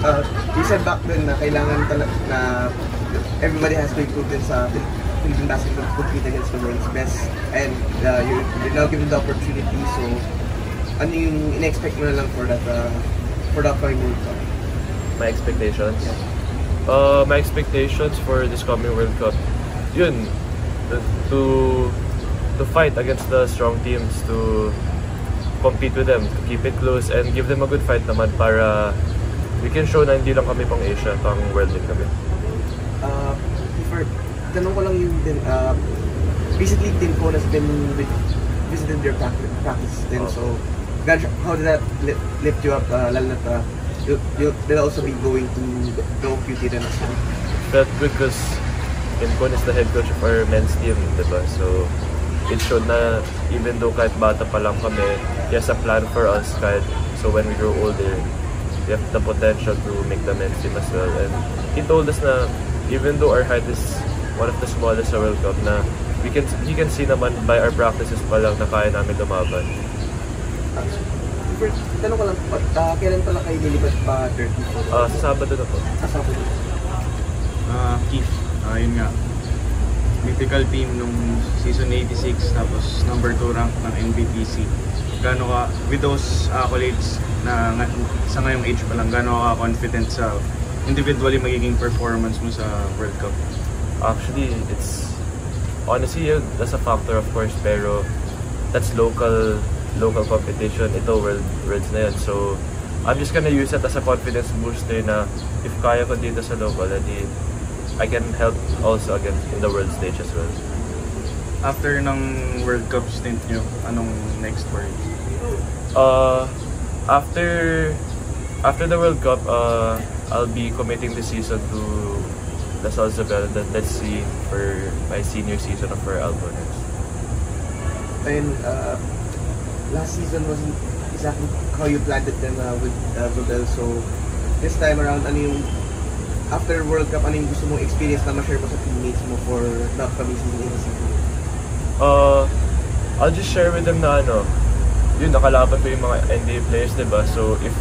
You said back then na kailangan na everybody has to improve din sa Philippine basketball to compete against the world's best, and you're now given the opportunity. So ano yung in-expect mo na lang for that upcoming World Cup? My expectations? Yeah. My expectations for this coming World Cup, yun, to fight against the strong teams, to compete with them, to keep it close and give them a good fight naman para we can show na hindi lang kami pang Asia, pang world din kami. Tanong ko lang yung din, recently Team Cone has been visited your practice din, so how did that lift you up, lalo na they'll also be going to the OQT then as well? Felt good because Team Cone is the head coach of our men's team, diba? So it showed na even though kahit bata pa lang kami, he has a plan for us kahit, so when we grow older, we have the potential to make the men's team as well. And he told us na even though our height is one of the smallest sa World Cup, na he can see naman by our practices pa lang na kaya namin lumaban. Tanong ko lang, kailan pala kayo nilipat pa Turkey? Sa Sabado na po. Sabado. Keith, yun nga. Mythical team nung season 86, tapos number 2 rank ng NBTC. Gano'n ka, with those accolades na sa ngayong age pa lang, gano'n ka confident sa individually magiging performance mo sa World Cup? Actually, it's honestly, that's a factor of course, pero that's local competition. Ito worlds na yun. So I'm just gonna use it as a confidence booster na if kaya ko dito sa local, edi I can help also again in the world stage as well. After ng World Cup stint nyo, anong next for you? After the World Cup, I'll be committing this season to Lasal Isabela, then let's see for my senior season of our Albo next. And last season wasn't exactly how you planned it then with Rubel. So this time around, ano yung after World Cup, ano yung gusto mong experience na ma-share mo sa teammates mo for the upcoming season? I'll just share with them na yun, nakalaban ko yung mga NBA players, diba? So if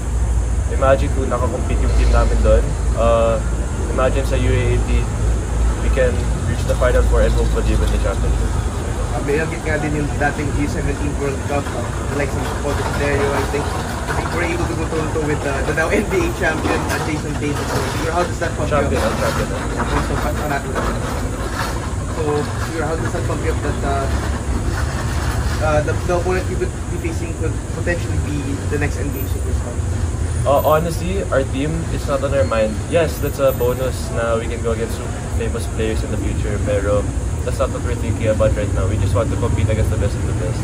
imagine kung nakakompete yung team namin doon, imagine sa UAAP, we can reach the Final Four and hopefully win the championship. Binanggit nga din yung dating U17 World Cup, like some Paul Stereo, I think we're able to go toe-to-toe with the now NBA champion Jason Tatum. So how does that pump you up? Champion. So how does that pump you up that the opponent you would be facing could potentially be the next NBA superstar? Honestly, our team is not on our mind. Yes, that's a bonus na we can go against famous players in the future, pero that's not what we're thinking about right now. We just want to compete against the best of the best.